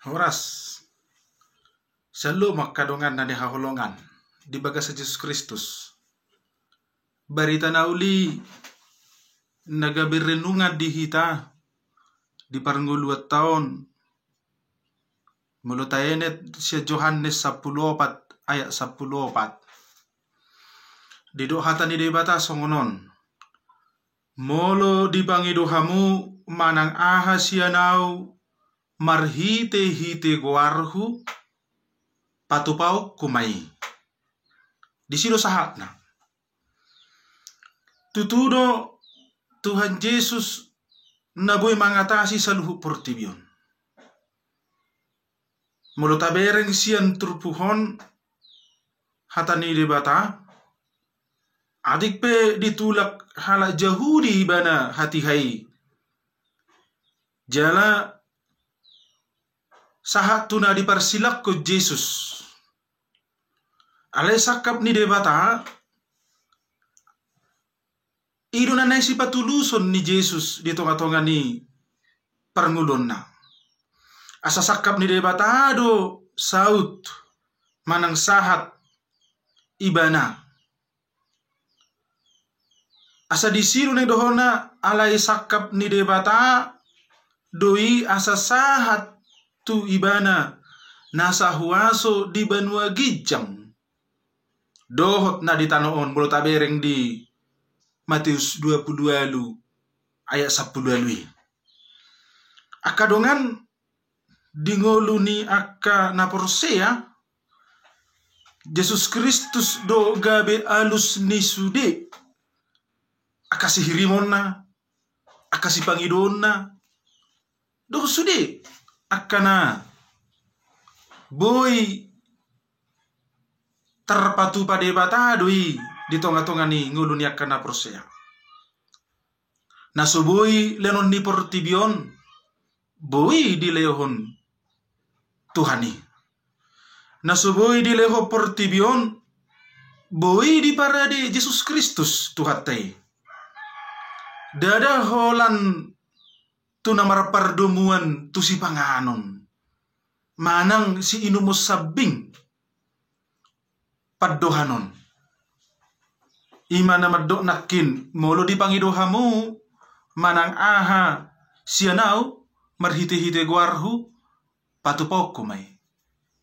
Horas selalu makadongan na dihahulongan di bagas Yesus Kristus. Barita nauli nagabirenungan di hita di paranguluat taon mulutayenet siya Johannes 14 ayat 14. Di dohatan ni debata songonon molo di pangidohamu manang aha siya nau marhite-hite goarhu patupau kumai. Di sino sahatna. Tutudo Tuhan Yesus naboy mangatasi sa luhu portibion. Mulu tabereng siyan turpuhon hatani debata adik pe ditulak hala jahudi bana hati hai. Jala sahat tuna diparsilak ko Yesus. Alay sakap ni debata ido na si patuluson ni Yesus di tonga-tonga ni parangulon na. Asa sakap ni debata do saut manang sahat ibana. Asa disiru na dohona alay sakap ni debata doi asa sahat tu ibana nasa huaso di banua gijang. Dohot na ditanoon bolo tabereng di Matius 22 ayat 10. Akadongan dingolu ni akka naporsea Yesus Kristus do gabe alus ni sude akasi hirimon na akasi pangidon na do sude akana boy terpatu pada batadoi di tonga-tonga ni ngulu ni akana prosea. Nasubui lenon ni portibion boy di lehon Tuhani. Nasubui di leho portibion boy di parade Yesus Kristus Tuhatai. Dada holan tu namar pardomuan tu si panganon. Manang si inumos sabing paddohanon. Ima na maddo nakin molo di pangidohamu manang aha sianau marhite-hite guarhu patupok kumay.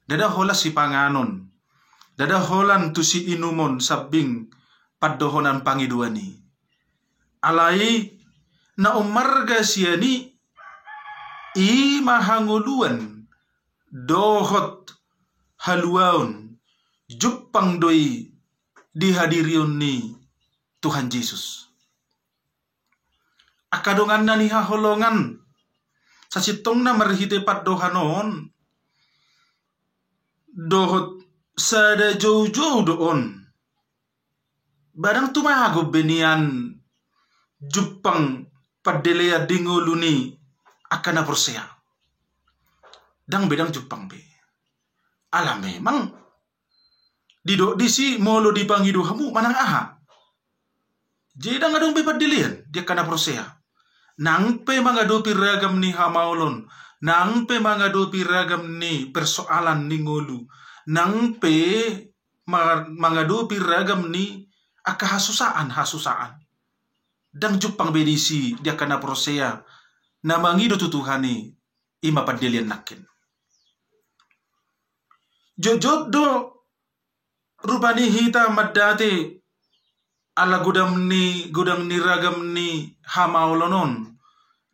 Dada hola si panganon. Dada holan tu si inumon sabing paddohonan pangiduani. Alai na umarga siani i mahanguluan dohot haluaon jupang doi dihadirion ni Tuhan Yesus. Akadongan na ni haholongan sa sitong na marhite paddohanon dohot sada jow-jow doon. Badang tumago benian jupang padelea dingulu ni akana porsea. Dang bedang jupang be. Alam memang disi molo di pangidohamu manang aha. Jedang adong be padelian dia kana prosea. Nang pe mangado piragam ni hamaulon. Nang pe mangado piragam ni persoalan ni ngulu. Nang pe mangado piragam ni akahasusaan. Dang jupang bedisi dia kana prosea. Na mangido tutuhani ima padelian nakin. Jojot do rupani hita madate ala gudang ni ragam ni hamaulonon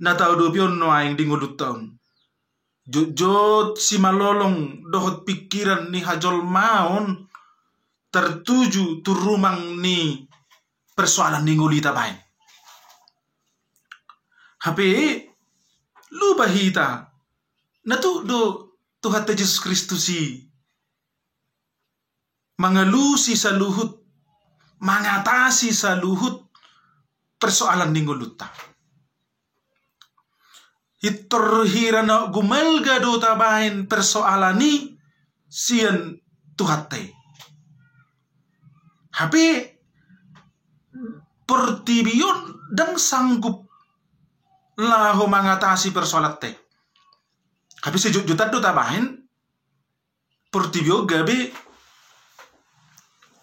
na tao dopion no aing dingulut taon. Jojot si malolong dohot pikiran ni hajol maon tertuju turumang ni persoalan ni ngulita bain. Hape lupa hita na tu do Tuhan Yesus Kristusi mangalusi sa luhut, mangatasi sa luhut persoalan ninguluta. Hitorhira na gumalga do tabahin persoalan ni siyan Tuhatay. Hapi portibion dang sanggup laho mangatasi persoalan te. Tapi sejut-jutan do tabahin portibio gabe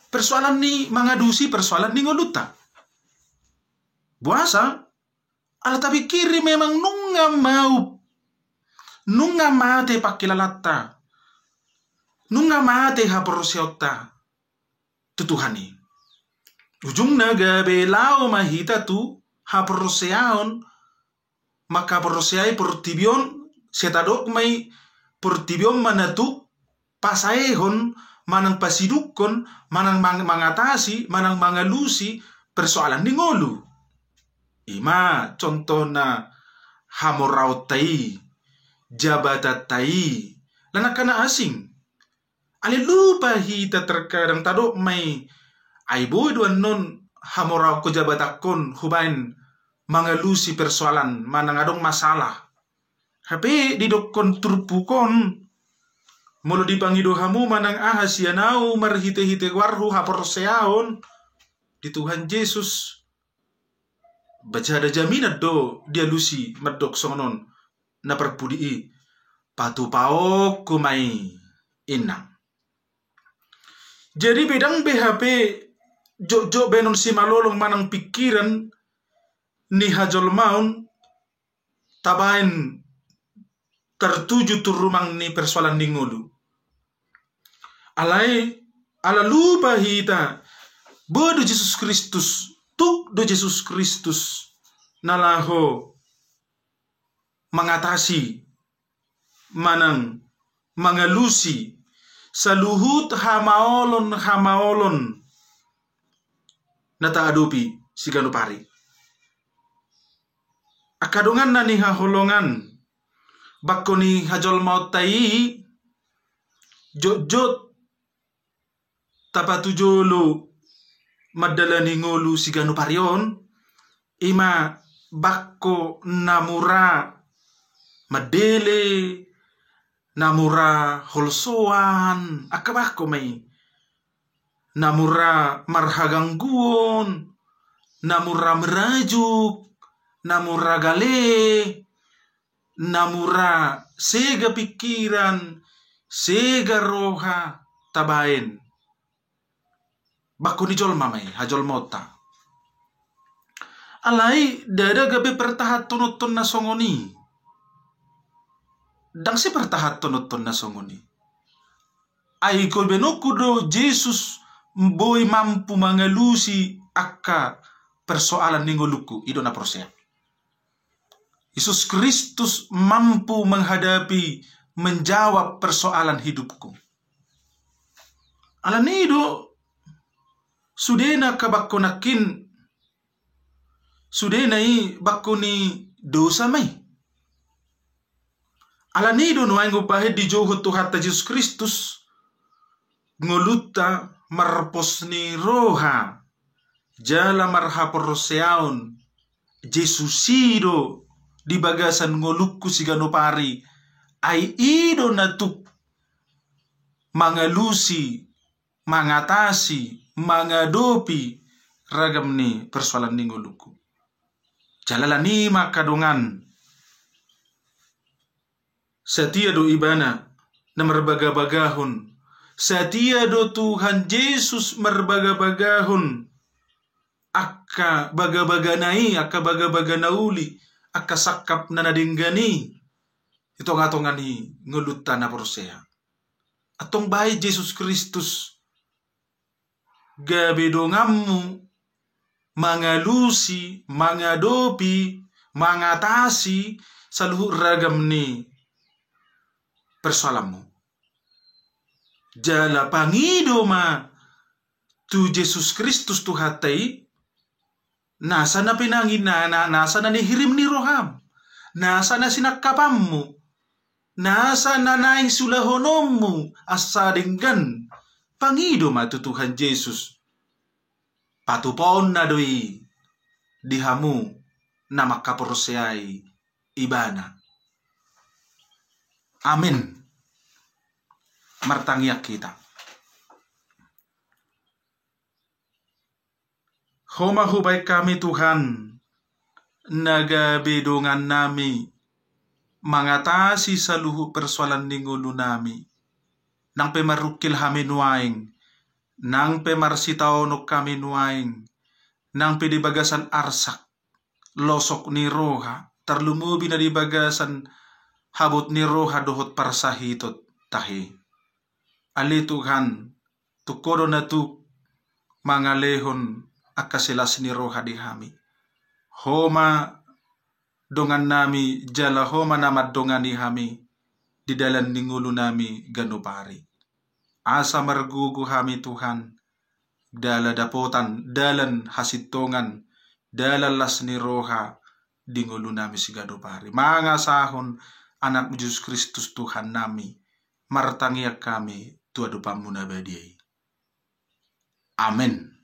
persoalan ni mangadusi persoalan ni ngoluta. Buasa ala tapi kiri memang nunga mate pakilalata. Nunga mate haporosiota tutuhani. Ujungna gabe lao mahita tu haporosiaon maka porosiai portibion setadok mai portibion manatu pasaehon manang pasidukon manang mangatasi manang mangalusi persoalan di ngolu. Ima contohna hamorautai jabatatai lanakana asing. Ale lupa hita terkadang tadok mai aiboy duan non hamorau ko jabatakon hubain mangalusi persoalan manang adong masalah. Hape didokon turpukon molo dipangido hamu manang ahasianau marhite-hite warhu haporseaon di Tuhan Yesus baca ada jaminat do dia lusi medok songonon na perpudii patu paok kumai inang. Jadi bedang BHP jok benon si malolong manang pikiran ni hajol maun tabain tertuju turumang ni persoalan ni ngulu. Alai ala lupa hita bodo Yesus Kristus tuk do Yesus Kristus nalaho mengatasi manang mangalusi saluhut hamaolon nata adopi sigano pari. Akadongan na ni haholongan bakoni hajol mautai jot tapatujolo madalani ngolu sigano parion ima bakko namura madele namura holsoan akabako mai namura marhagangguon namura merajuk namura gale namura sega pikiran sega roha tabain bakko ni jol mamai hajol mota alai dada gabe pertahat tonoton na songoni dang si pertahat tonoton na songoni ai ko benokudo Jesus boy mampu mangalusi akka persoalan ninggoluku ido na proses. Yesus Kristus mampu menghadapi menjawab persoalan hidupku. Alanido sudena kabakonakin sudena i bakoni dosa mai. Alanido no aingo pahe di joho tu hatta Yesus Kristus ngoluta marposni roha jala marhaporoseaon Jesusido di bagasan ngolukku sigano pari ai ido natuk mangalusi mangatasi mangadopi ragam ni persoalan ni ngolukku jalalani makadongan setia do ibana na marbaga-bagahon setia do Tuhan Yesus marbaga-bagahon akka baga-baganai akka baga-baganauli akka sakap na nadinggani ito nga ni nguluta na porosea atong bahay Jesus Kristus gabi dongammu mangalusi mangadopi mangatasi sa luhur ragam ni persoalanmu jala pangido ma tu Jesus Kristus tu hatai nasa na pinangin nasa na nihirim ni roham nasa na sinakapammu nasa na naing sulahonommu asadinggan pangido ma tu Tuhan Yesus patupon na doi dihamu na makaporoseyai ibana. Amin. Martangiak kita. Homa hubay kami Tuhan, nagabidungan nami mangatasi saluhu persoalan ningulu nami. Nang pemarukil hami nuaing, nang pemarsitaonok kami nuaing, nang pedibagasan arsak, losok ni roha, terlumubi na di bagasan habot ni roha dohot parsahitot tahi. Ali Tuhan, tukodo na tu mangalehon akasilas ni roha di hami. Homa dongan nami jala homa namat dongan ni hami di dalam ningulu nami ganupari. Asa margugu hami Tuhan, dala dapotan, dalan hasitongan, dalan las ni roha dingulu nami si ganupari. Mga sahon anak Yesus Kristus Tuhan nami, martangiak kami tuadu pamuna badiai. Amin.